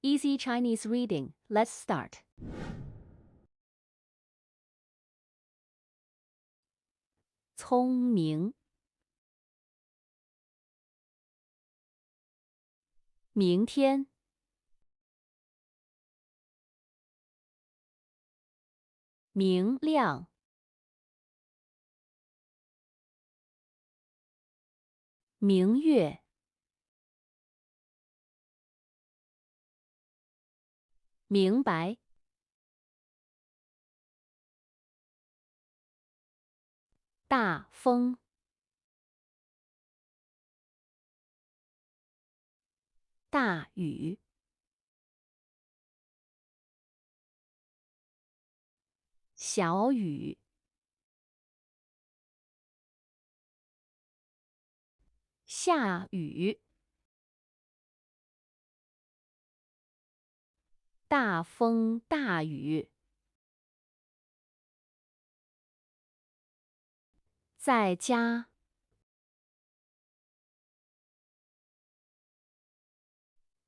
Easy Chinese reading. Let's start. 聪明，明天，明亮，明月，明白，大风，大雨，小雨，下雨，大风大雨，在家，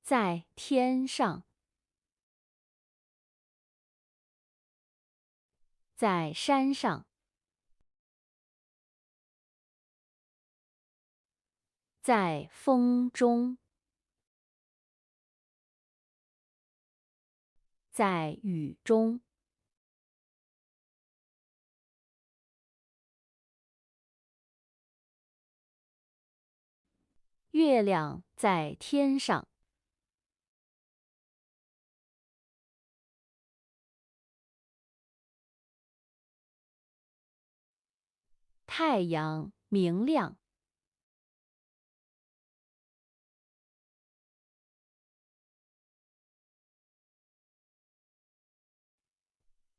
在天上，在山上，在风中，在雨中，月亮在天上，太阳明亮。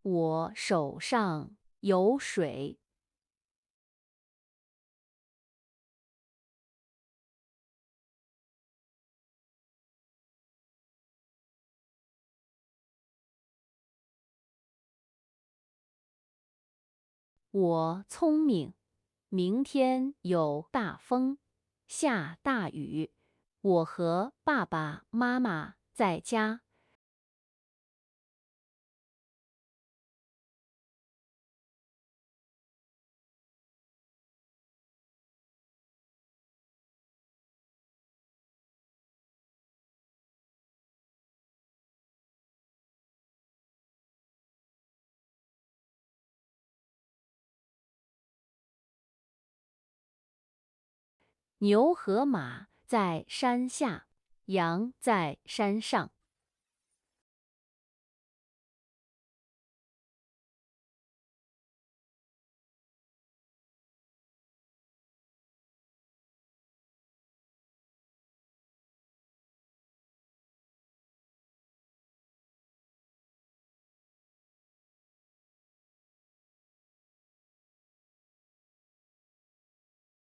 我手上有水，我聪明。明天有大风，下大雨，我和爸爸妈妈在家。牛和马在山下，羊在山上。